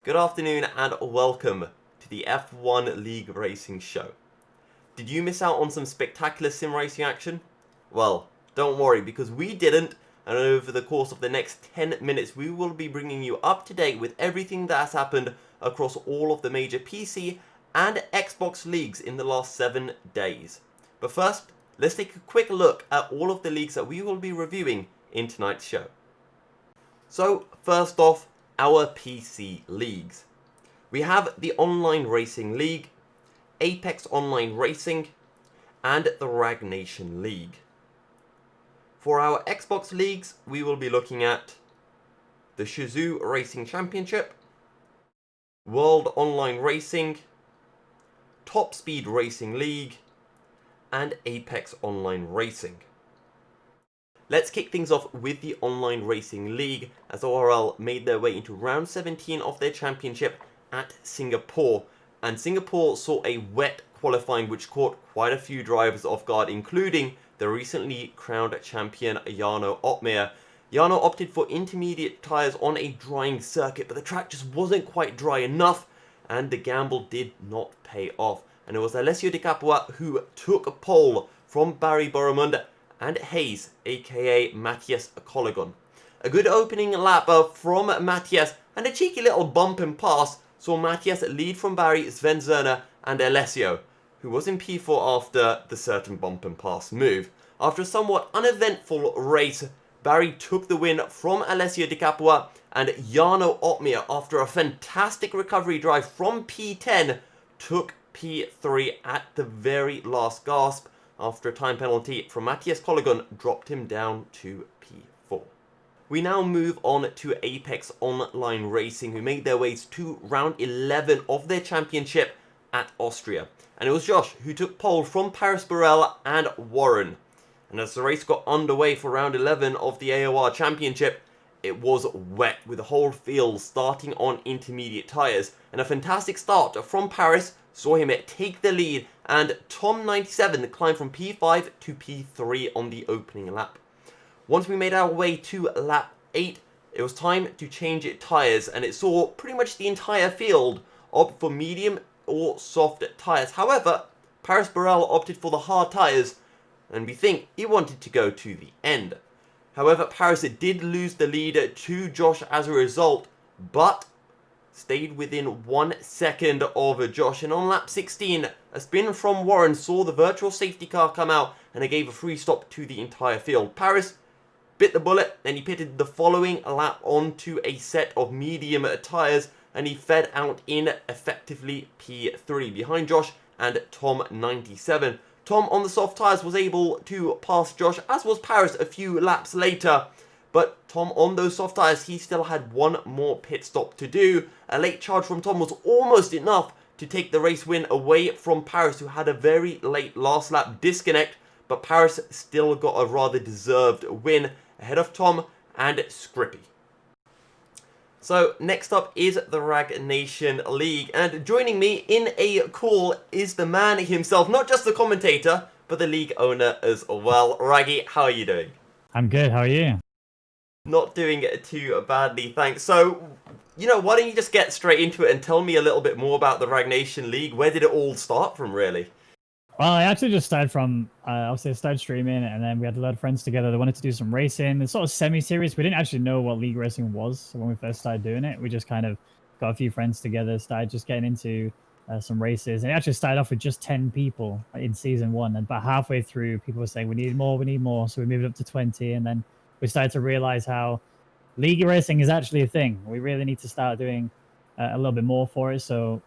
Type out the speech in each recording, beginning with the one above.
Good afternoon and welcome to the F1 League Racing Show. Did you miss out on some spectacular sim racing action? Well, don't worry because we didn't, and over the course of the next 10 minutes we will be bringing you up to date with everything that has happened across all of the major PC and Xbox leagues in the last 7 days. But first, let's take a quick look at all of the leagues that we will be reviewing in tonight's show. So, first off, our PC leagues. We have the Online Racing League, Apex Online Racing, and the Rag Nation League. For our Xbox leagues, we will be looking at the Shizou Racing Championship, World Online Racing, Top Speed Racing League, and Apex Online Racing. Let's kick things off with the Online Racing League, as ORL made their way into round 17 of their championship at Singapore. And Singapore saw a wet qualifying which caught quite a few drivers off guard, including the recently crowned champion Jarno Opmeer. Jarno opted for intermediate tyres on a drying circuit, but the track just wasn't quite dry enough, and the gamble did not pay off. And it was Alessio Di Capua who took pole from Barry Boromund and Hayes, aka Matthias Colligon. A good opening lap from Matthias and a cheeky little bump and pass saw Matthias lead from Barry, Sven Zerner and Alessio, who was in P4 after the certain bump and pass move. After a somewhat uneventful race, Barry took the win from Alessio Di Capua, and Jarno Opmeer, after a fantastic recovery drive from P10, took P3 at the very last gasp, after a time penalty from Matthias Colligon dropped him down to P4. We now move on to Apex Online Racing, who made their way to round 11 of their championship at Austria. And it was Josh who took pole from Paris Burrell and Warren. And as the race got underway for round 11 of the AOR Championship, it was wet, with the whole field starting on intermediate tyres. And a fantastic start from Paris saw him take the lead, and Tom97 climbed from P5 to P3 on the opening lap. Once we made our way to lap 8, it was time to change tyres, and it saw pretty much the entire field opt for medium or soft tyres. However, Paris Burrell opted for the hard tyres, and we think he wanted to go to the end. However, Paris did lose the lead to Josh as a result, but stayed within 1 second of Josh. And on lap 16, a spin from Warren saw the virtual safety car come out, and it gave a free stop to the entire field. Paris bit the bullet, and he pitted the following lap onto a set of medium tyres, and he fed out in effectively P3 behind Josh and Tom97. Tom on the soft tyres was able to pass Josh, as was Paris a few laps later. But Tom on those soft tyres, he still had one more pit stop to do. A late charge from Tom was almost enough to take the race win away from Paris, who had a very late last lap disconnect. But Paris still got a rather deserved win ahead of Tom and Scrippy. So next up is the Rag Nation League, and joining me in a call is the man himself, not just the commentator, but the league owner as well. Rwaggy, how are you doing? I'm good, how are you? Not doing it too badly, thanks. So, why don't you just get straight into it and tell me a little bit more about the Rag Nation League? Where did it all start from, really? Well, I actually just started from, obviously I started streaming, and then we had a lot of friends together that wanted to do some racing. It's sort of semi-serious. We didn't actually know what league racing was when we first started doing it. We just kind of got a few friends together, started just getting into some races. And it actually started off with just 10 people in season 1. And about halfway through, people were saying, we need more. So we moved up to 20, and then we started to realize how league racing is actually a thing. We really need to start doing a little bit more for it. So,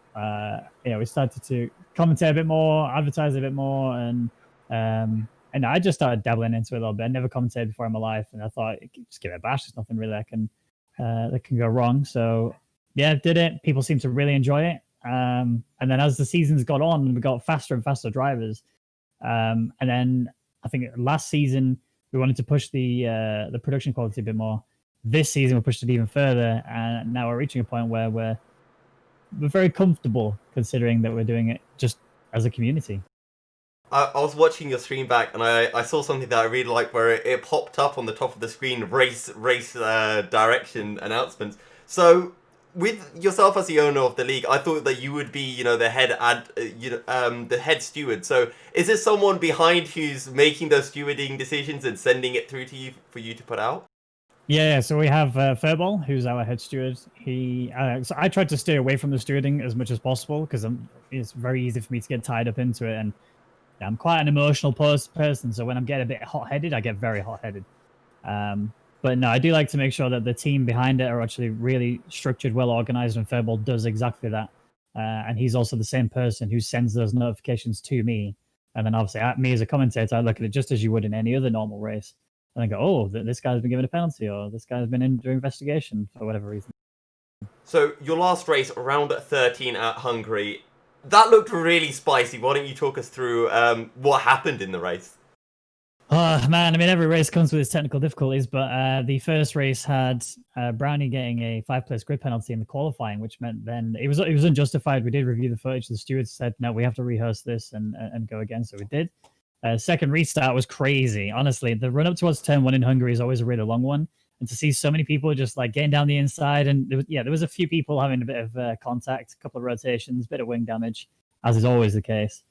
we started to commentate a bit more, advertise a bit more, and I just started dabbling into it a little bit. I never commentated before in my life, and I thought, just give it a bash. There's nothing really that can go wrong. So, yeah, did it. People seem to really enjoy it. And then as the seasons got on, we got faster and faster drivers. And then I think last season we wanted to push the production quality a bit more. This season we pushed it even further, and now we're reaching a point where we're very comfortable considering that we're doing it just as a community. I was watching your stream back, and I saw something that I really liked, where it popped up on the top of the screen, race direction announcements. So with yourself as the owner of the league, I thought that you would be, the the head steward. So, is there someone behind who's making those stewarding decisions and sending it through to you for you to put out? Yeah, so we have Furball, who's our head steward. So I tried to stay away from the stewarding as much as possible because it's very easy for me to get tied up into it, and I'm quite an emotional person. So when I'm getting a bit hot-headed, I get very hot-headed. But no, I do like to make sure that the team behind it are actually really structured, well organized, and Furball does exactly that. And he's also the same person who sends those notifications to me. And then obviously, me as a commentator, I look at it just as you would in any other normal race. And I go, oh, this guy's been given a penalty, or this guy's been under investigation for whatever reason. So, your last race, round 13 at Hungary, that looked really spicy. Why don't you talk us through what happened in the race? Oh man, I mean every race comes with its technical difficulties, but the first race had Brownie getting a 5-place grid penalty in the qualifying, which meant then it was unjustified. We did review the footage. The stewards said no, we have to rehearse this and go again, so we did. Second restart was crazy. Honestly, the run up towards turn 1 in Hungary is always a really long one, and to see so many people just like getting down the inside, and there was a few people having a bit of contact, a couple of rotations, a bit of wing damage, as is always the case.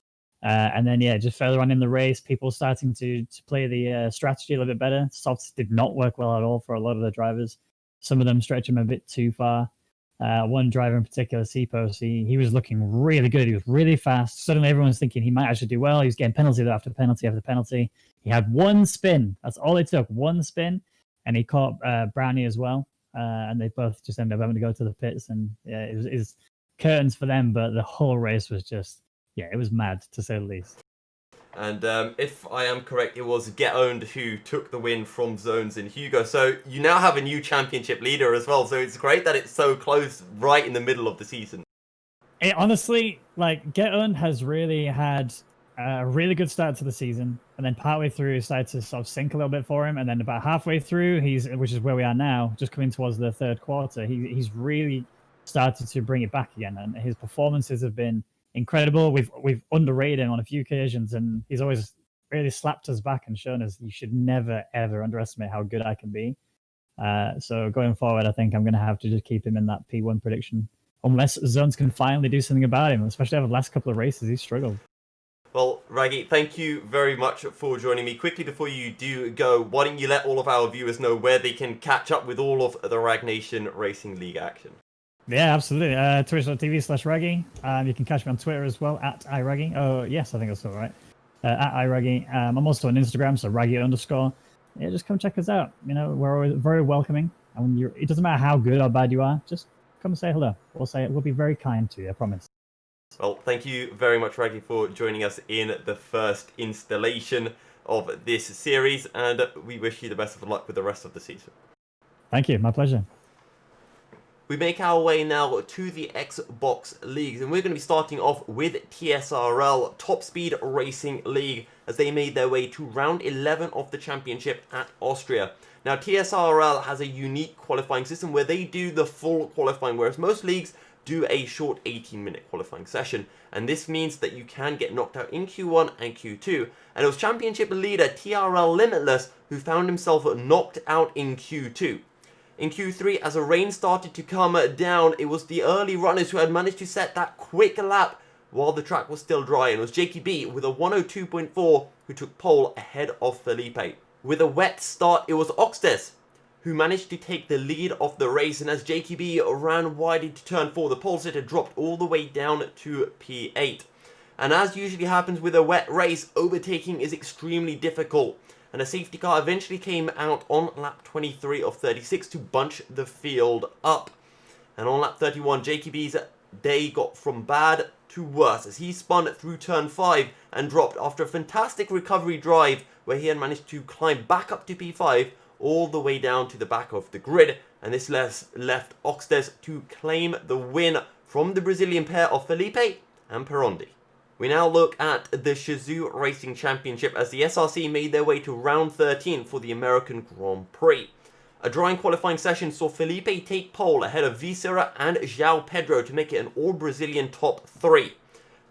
And then, just further on in the race, people starting to play the strategy a little bit better. Softs did not work well at all for a lot of the drivers. Some of them stretch them a bit too far. One driver in particular, Sipos, he was looking really good. He was really fast. Suddenly everyone's thinking he might actually do well. He was getting penalty after penalty after penalty. He had one spin. That's all it took, one spin. And he caught Brownie as well. And they both just ended up having to go to the pits. And it was curtains for them, but the whole race was just... it was mad, to say the least. And if I am correct, it was Get Owned who took the win from Zones and Hugo. So you now have a new championship leader as well. So it's great that it's so close right in the middle of the season. Honestly, Get Owned has really had a really good start to the season. And then partway through, it started to sort of sink a little bit for him. And then about halfway through, which is where we are now, just coming towards the third quarter, he's really started to bring it back again. And his performances have been incredible. We've underrated him on a few occasions, and he's always really slapped us back and shown us you should never ever underestimate how good I can be. So going forward, I think I'm going to have to just keep him in that P1 prediction, unless Zones can finally do something about him. Especially over the last couple of races, he's struggled. Well, Rwaggy, thank you very much for joining me. Quickly before you do go, why don't you let all of our viewers know where they can catch up with all of the Rag Nation Racing League action? Yeah, absolutely. Twitch.tv/Rwaggy. You can catch me on Twitter as well, at iRwaggy. Oh, yes, I think that's all right. At iRwaggy. I'm also on Instagram, so Rwaggy_. Yeah, just come check us out. We're always very welcoming. And it doesn't matter how good or bad you are, just come and say hello. We'll be very kind to you, I promise. Well, thank you very much, Rwaggy, for joining us in the first installation of this series, and we wish you the best of luck with the rest of the season. Thank you, my pleasure. We make our way now to the Xbox Leagues, and we're going to be starting off with TSRL, Top Speed Racing League, as they made their way to round 11 of the championship at Austria. Now, TSRL has a unique qualifying system where they do the full qualifying, whereas most leagues do a short 18-minute qualifying session, and this means that you can get knocked out in Q1 and Q2, and it was championship leader TRL Limitless who found himself knocked out in Q2. In Q3, as the rain started to come down, it was the early runners who had managed to set that quick lap while the track was still dry, and it was Jakey B with a 102.4 who took pole ahead of Felipe. With a wet start, it was Oxtes who managed to take the lead of the race, and as Jakey B ran wide into turn 4, the pole sitter dropped all the way down to P8. And as usually happens with a wet race, overtaking is extremely difficult, and a safety car eventually came out on lap 23 of 36 to bunch the field up. And on lap 31, Jakey B's day got from bad to worse as he spun through turn 5 and dropped after a fantastic recovery drive where he had managed to climb back up to P5 all the way down to the back of the grid, and this left Oxtes to claim the win from the Brazilian pair of Felipe and Perondi. We now look at the Shazoo Racing Championship as the SRC made their way to round 13 for the American Grand Prix. A drawing qualifying session saw Felipe take pole ahead of Viscera and João Pedro to make it an all-Brazilian top 3.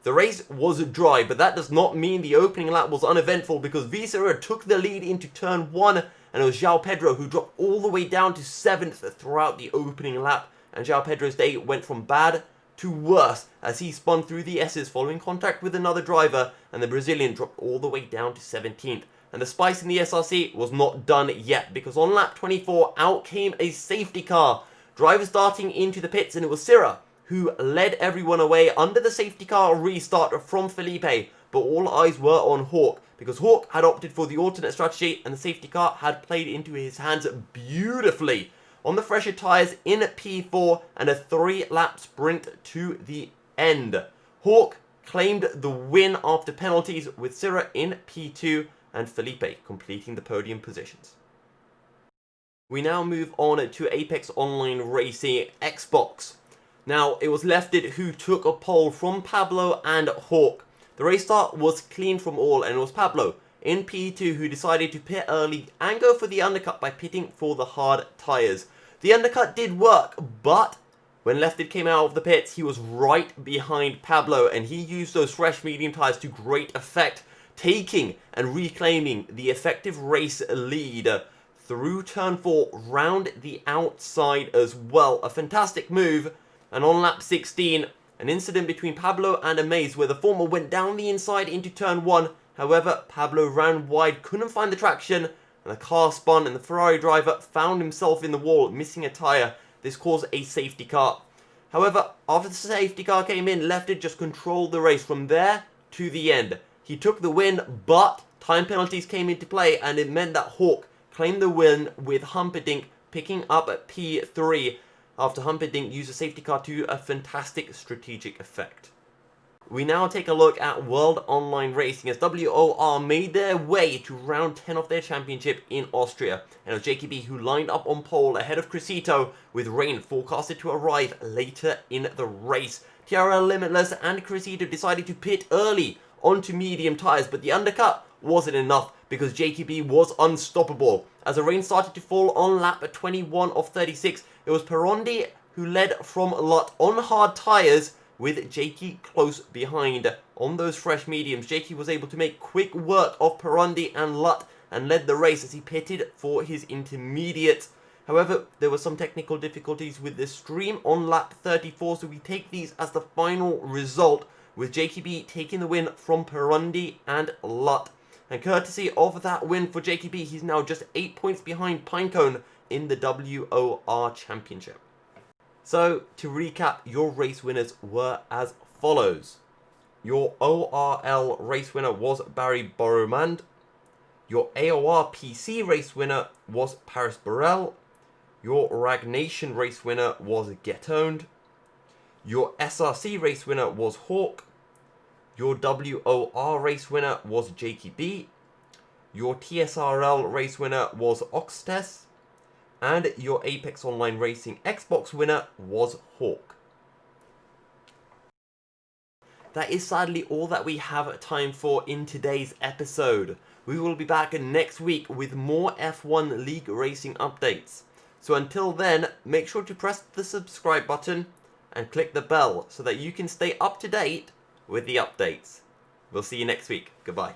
The race was dry, but that does not mean the opening lap was uneventful because Viscera took the lead into turn 1, and it was João Pedro who dropped all the way down to 7th throughout the opening lap and João Pedro's day went from bad to worse as he spun through the S's following contact with another driver, and the Brazilian dropped all the way down to 17th. And the spice in the SRC was not done yet, because on lap 24 out came a safety car. Drivers darting into the pits, and it was Sira who led everyone away under the safety car restart from Felipe. But all eyes were on Hawk, because Hawk had opted for the alternate strategy, and the safety car had played into his hands beautifully on the fresher tyres in P4 and a 3-lap sprint to the end. Hawk claimed the win after penalties, with Sira in P2 and Felipe completing the podium positions. We now move on to Apex Online Racing Xbox. Now, it was Lefted who took a pole from Pablo and Hawk. The race start was clean from all, and it was Pablo in P2 who decided to pit early and go for the undercut by pitting for the hard tyres. The undercut did work, but when Lefted came out of the pits, he was right behind Pablo, and he used those fresh medium tyres to great effect, taking and reclaiming the effective race lead through turn 4 round the outside as well. A fantastic move. And on lap 16, an incident between Pablo and Amaze where the former went down the inside into turn 1. However, Pablo ran wide, couldn't find the traction, and the car spun, and the Ferrari driver found himself in the wall, missing a tyre. This caused a safety car. However, after the safety car came in, Lefted just controlled the race from there to the end. He took the win, but time penalties came into play, and it meant that Hawk claimed the win, with Humperdinck picking up at P3 after Humperdinck used a safety car to a fantastic strategic effect. We now take a look at World Online Racing as WOR made their way to round 10 of their championship in Austria, and it was JKB who lined up on pole ahead of Crisito, with rain forecasted to arrive later in the race. TRL Limitless and Crisito decided to pit early onto medium tyres, but the undercut wasn't enough because JKB was unstoppable. As the rain started to fall on lap 21 of 36, it was Perondi who led from Lut on hard tyres, with Jakey close behind. On those fresh mediums, Jakey was able to make quick work of Perondi and Lut and led the race as he pitted for his intermediate. However, there were some technical difficulties with the stream on lap 34, so we take these as the final result, with JKB taking the win from Perondi and Lut. And courtesy of that win for JKB, he's now just 8 points behind Pinecone in the WOR Championship. So, to recap, your race winners were as follows. Your ORL race winner was Barry Boromand. Your AOR PC race winner was Paris Burrell. Your Ragnation race winner was Get Owned. Your SRC race winner was Hawk. Your WOR race winner was JKB. Your TSRL race winner was Oxtes. And your Apex Online Racing Xbox winner was Hawk. That is sadly all that we have time for in today's episode. We will be back next week with more F1 League Racing updates. So until then, make sure to press the subscribe button and click the bell so that you can stay up to date with the updates. We'll see you next week. Goodbye.